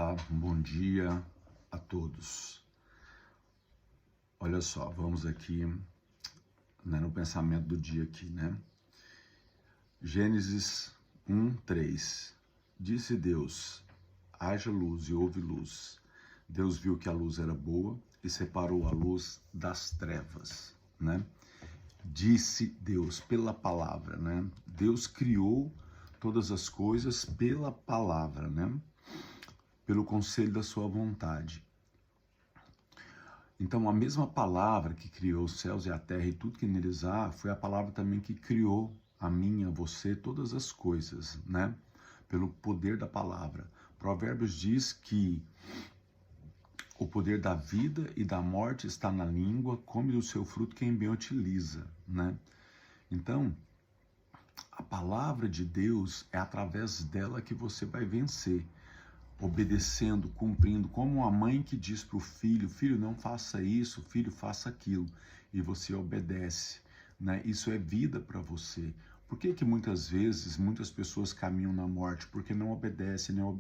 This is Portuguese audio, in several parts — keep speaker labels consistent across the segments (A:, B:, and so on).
A: Olá, bom dia a todos. Olha só, vamos aqui, no pensamento do dia aqui, né? Gênesis 1:3. Disse Deus: haja luz e houve luz. Deus viu que a luz era boa e separou a luz das trevas, né? Disse Deus pela palavra, né? Deus criou todas as coisas pela palavra, né? Pelo conselho da sua vontade. Então, a mesma palavra que criou os céus e a terra e tudo que neles há, foi a palavra também que criou a mim, a você, todas as coisas, né? Pelo poder da palavra. Provérbios diz que o poder da vida e da morte está na língua, come do seu fruto quem bem utiliza, né? Então, a palavra de Deus é através dela que você vai vencer. Obedecendo, cumprindo, como uma mãe que diz para o filho: filho, não faça isso, filho, faça aquilo, e você obedece, né? Isso é vida para você. Por que muitas vezes muitas pessoas caminham na morte? Porque não obedecem, não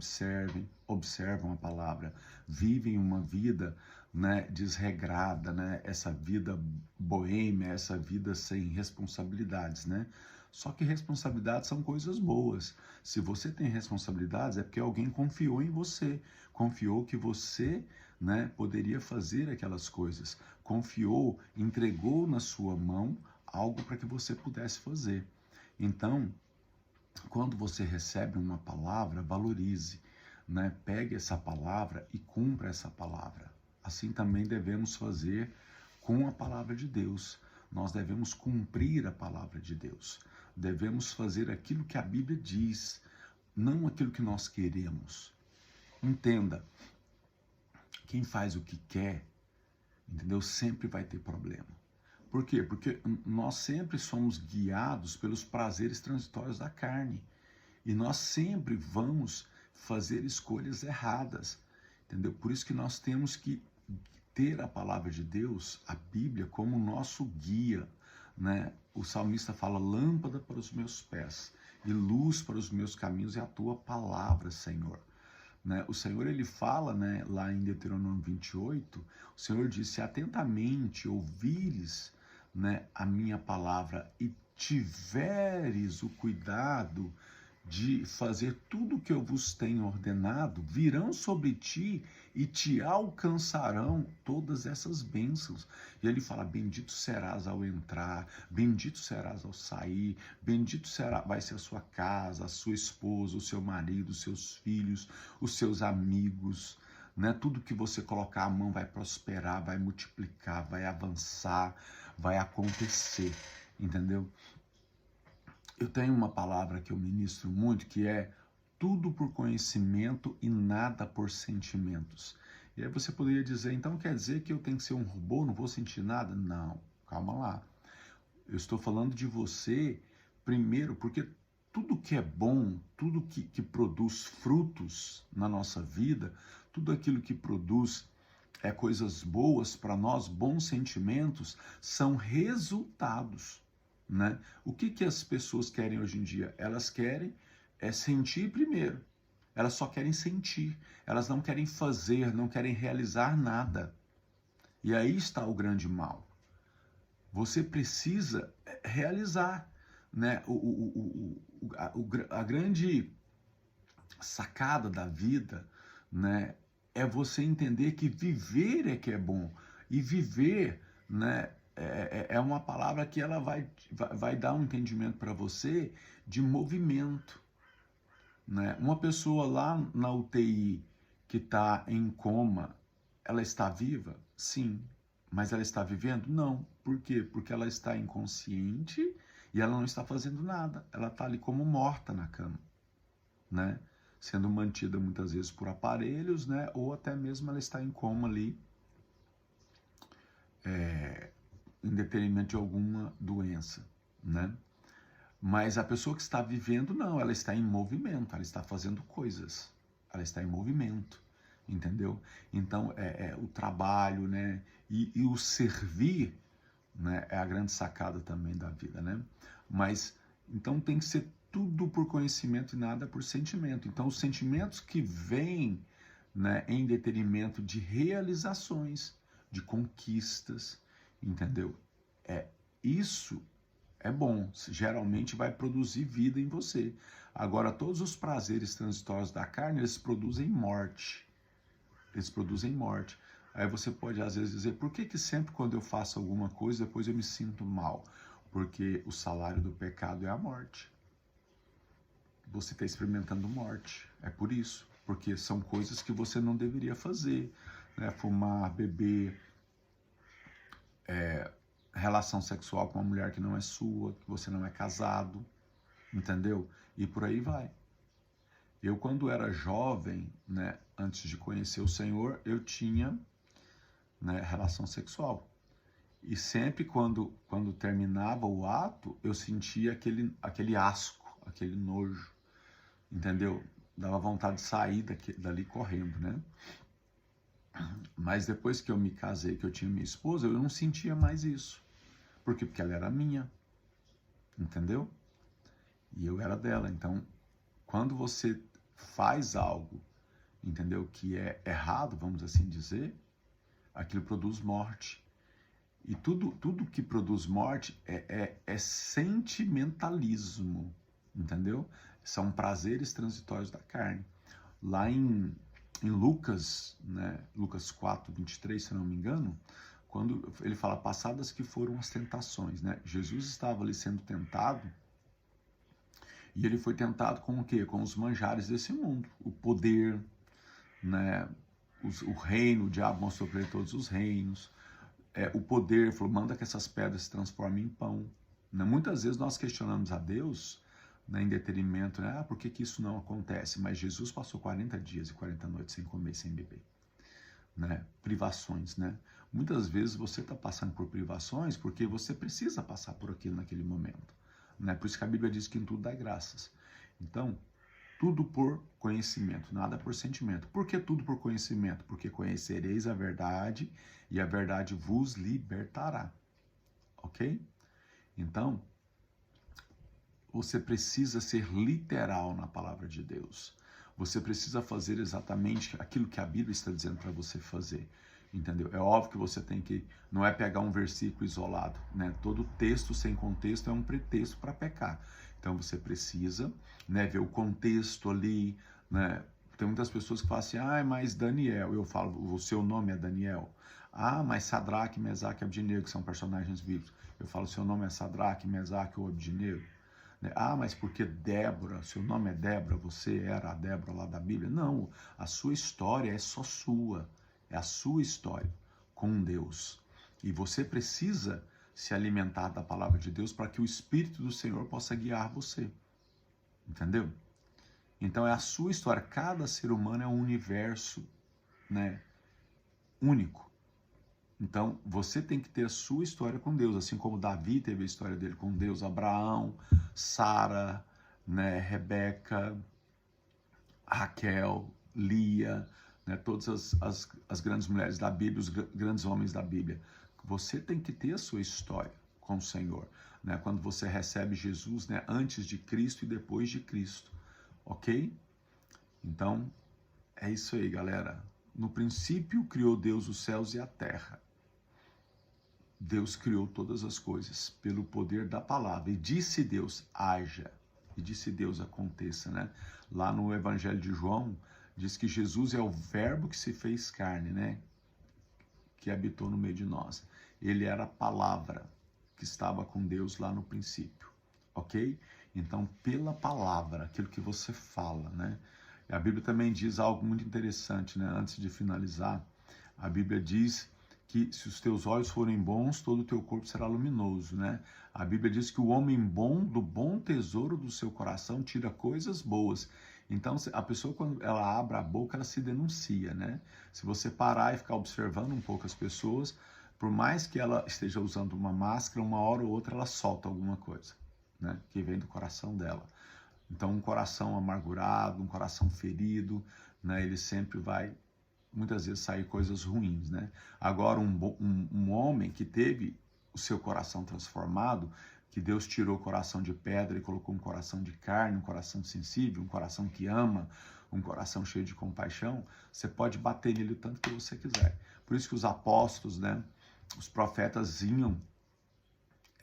A: observam a palavra, vivem uma vida, né, desregrada, né? Essa vida boêmia, essa vida sem responsabilidades, né? Só que responsabilidades são coisas boas. Se você tem responsabilidades, é porque alguém confiou em você, confiou que você, né, poderia fazer aquelas coisas, confiou, entregou na sua mão algo para que você pudesse fazer. Então, quando você recebe uma palavra, valorize, né? Pegue essa palavra e cumpra essa palavra. Assim também devemos fazer com a palavra de Deus. Nós devemos cumprir a palavra de Deus. Devemos fazer aquilo que a Bíblia diz, não aquilo que nós queremos. Entenda, quem faz o que quer, entendeu? Sempre vai ter problema. Por quê? Porque nós sempre somos guiados pelos prazeres transitórios da carne. E nós sempre vamos fazer escolhas erradas, entendeu? Por isso que nós temos que ter a palavra de Deus, a Bíblia, como nosso guia, né? O salmista fala: lâmpada para os meus pés e luz para os meus caminhos é a tua palavra, Senhor. Né? O Senhor, ele fala, né, lá em Deuteronômio 28, o Senhor disse: se atentamente ouvires, né, a minha palavra e tiveres o cuidado de fazer tudo o que eu vos tenho ordenado, virão sobre ti e te alcançarão todas essas bênçãos. E ele fala: bendito serás ao entrar, bendito serás ao sair, bendito será, vai ser a sua casa, a sua esposa, o seu marido, os seus filhos, os seus amigos, né? Tudo que você colocar a mão vai prosperar, vai multiplicar, vai avançar, vai acontecer, entendeu? Eu tenho uma palavra que eu ministro muito, que é tudo por conhecimento e nada por sentimentos. E aí você poderia dizer: então quer dizer que eu tenho que ser um robô, não vou sentir nada? Não, calma lá. Eu estou falando de você primeiro, porque tudo que é bom, tudo que produz frutos na nossa vida, tudo aquilo que produz coisas boas para nós, bons sentimentos, são resultados. Né? O que as pessoas querem hoje em dia? Elas querem sentir primeiro. Elas só querem sentir. Elas não querem fazer, não querem realizar nada. E aí está o grande mal. Você precisa realizar. Né? A grande sacada da vida, né, é você entender que viver é que é bom. E viver, né, é uma palavra que ela vai dar um entendimento para você de movimento. Né? Uma pessoa lá na UTI que está em coma, ela está viva? Sim. Mas ela está vivendo? Não. Por quê? Porque ela está inconsciente e ela não está fazendo nada. Ela está ali como morta na cama, né? Sendo mantida muitas vezes por aparelhos, né? Ou até mesmo ela está em coma ali, em detrimento de alguma doença, né? Mas a pessoa que está vivendo, não, ela está em movimento, ela está fazendo coisas, ela está em movimento, entendeu? Então, o trabalho, né? E o servir, né? É a grande sacada também da vida, né? Mas, então tem que ser tudo por conhecimento e nada por sentimento. Então, os sentimentos que vêm, né, em detrimento de realizações, de conquistas, entendeu? Isso é bom, geralmente vai produzir vida em você. Agora, todos os prazeres transitórios da carne, eles produzem morte. Eles produzem morte. Aí você pode, às vezes, dizer, por que que sempre quando eu faço alguma coisa, depois eu me sinto mal? Porque o salário do pecado é a morte. Você está experimentando morte. É por isso. Porque são coisas que você não deveria fazer. Né? Fumar, beber, relação sexual com uma mulher que não é sua, que você não é casado, entendeu? E por aí vai. Eu, quando era jovem, né, antes de conhecer o Senhor, eu tinha, né, relação sexual. E sempre quando terminava o ato, eu sentia aquele asco, aquele nojo, entendeu? Dava vontade de sair dali correndo, né? Mas depois que eu me casei, que eu tinha minha esposa, eu não sentia mais isso. Por quê? Porque ela era minha, entendeu? E eu era dela. Então, quando você faz algo, entendeu, que é errado, vamos assim dizer, aquilo produz morte. E tudo que produz morte é sentimentalismo, entendeu? São prazeres transitórios da carne. Lá em Lucas, né, Lucas 4:23, se não me engano, quando ele fala, passadas que foram as tentações, né? Jesus estava ali sendo tentado, e ele foi tentado com o quê? Com os manjares desse mundo, o poder, né? O reino, o diabo mostrou para ele todos os reinos, o poder, falou, manda que essas pedras se transformem em pão. Né? Muitas vezes nós questionamos a Deus, né, em detrimento, né? Por que isso não acontece? Mas Jesus passou 40 dias e 40 noites sem comer e sem beber. Né? Privações, né? Muitas vezes você está passando por privações porque você precisa passar por aquilo naquele momento. Né? Por isso que a Bíblia diz que em tudo dá graças. Então, tudo por conhecimento, nada por sentimento. Por que tudo por conhecimento? Porque conhecereis a verdade e a verdade vos libertará. Ok? Então, você precisa ser literal na palavra de Deus. Você precisa fazer exatamente aquilo que a Bíblia está dizendo para você fazer. Entendeu? É óbvio que você tem que, não é pegar um versículo isolado, né? Todo texto sem contexto é um pretexto para pecar. Então você precisa, né, ver o contexto ali, né? Tem muitas pessoas que falam assim, mas Daniel, eu falo, o seu nome é Daniel. Mas Sadraque, Mesaque e Abdinego, que são personagens bíblicos. Eu falo, seu nome é Sadraque, Mesaque ou Abdinego. Mas porque Débora, seu nome é Débora, você era a Débora lá da Bíblia. Não, a sua história é só sua. É a sua história com Deus. E você precisa se alimentar da palavra de Deus para que o Espírito do Senhor possa guiar você. Entendeu? Então é a sua história. Cada ser humano é um universo, né, único. Então você tem que ter a sua história com Deus, assim como Davi teve a história dele com Deus, Abraão, Sara, né, Rebeca, Raquel, Lia, né, todas as grandes mulheres da Bíblia, os grandes homens da Bíblia. Você tem que ter a sua história com o Senhor, né, quando você recebe Jesus, né, antes de Cristo e depois de Cristo, ok? Então, é isso aí, galera. No princípio criou Deus os céus e a terra. Deus criou todas as coisas pelo poder da palavra. E disse Deus, haja. E disse Deus, aconteça, né? Lá no Evangelho de João, diz que Jesus é o verbo que se fez carne, né? Que habitou no meio de nós. Ele era a palavra que estava com Deus lá no princípio, ok? Então, pela palavra, aquilo que você fala, né? E a Bíblia também diz algo muito interessante, né? Antes de finalizar, a Bíblia diz que se os teus olhos forem bons, todo o teu corpo será luminoso, né? A Bíblia diz que o homem bom, do bom tesouro do seu coração, tira coisas boas. Então, a pessoa, quando ela abre a boca, ela se denuncia, né? Se você parar e ficar observando um pouco as pessoas, por mais que ela esteja usando uma máscara, uma hora ou outra ela solta alguma coisa, né? Que vem do coração dela. Então, um coração amargurado, um coração ferido, né? Ele sempre vai muitas vezes sair coisas ruins, né? Agora, um homem que teve o seu coração transformado, que Deus tirou o coração de pedra e colocou um coração de carne, um coração sensível, um coração que ama, um coração cheio de compaixão, você pode bater nele o tanto que você quiser. Por isso que os apóstolos, né, os profetas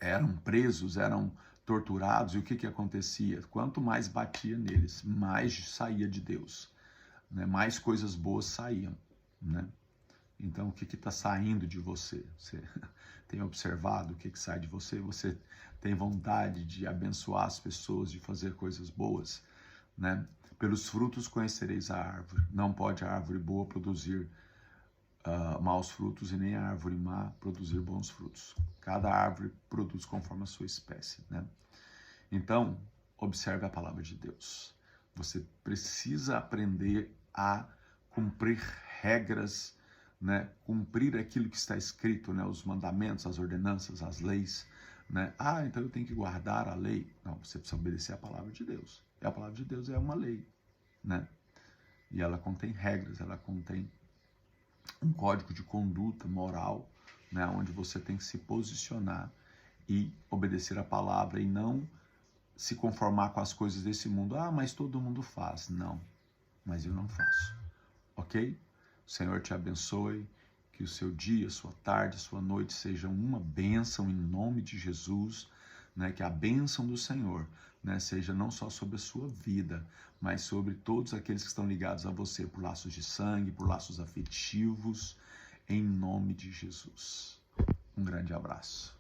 A: eram presos, eram torturados, e o que acontecia? Quanto mais batia neles, mais saía de Deus, né? Mais coisas boas saíam, né? Então, o que está saindo de você? Você tem observado o que sai de você? Você tem vontade de abençoar as pessoas, de fazer coisas boas, né? Pelos frutos conhecereis a árvore. Não pode a árvore boa produzir maus frutos e nem a árvore má produzir bons frutos. Cada árvore produz conforme a sua espécie, né? Então, observe a palavra de Deus. Você precisa aprender a cumprir regras, né? Cumprir aquilo que está escrito, né? Os mandamentos, as ordenanças, as leis, né? Ah, então eu tenho que guardar a lei. Não, você precisa obedecer a palavra de Deus. E a palavra de Deus é uma lei, né? E ela contém regras, ela contém um código de conduta moral, né? Onde você tem que se posicionar e obedecer a palavra e não se conformar com as coisas desse mundo. Ah, mas todo mundo faz. Não, mas eu não faço. Ok? O Senhor te abençoe, que o seu dia, sua tarde, sua noite sejam uma bênção em nome de Jesus, né? Que a bênção do Senhor, né, seja não só sobre a sua vida, mas sobre todos aqueles que estão ligados a você, por laços de sangue, por laços afetivos, em nome de Jesus. Um grande abraço.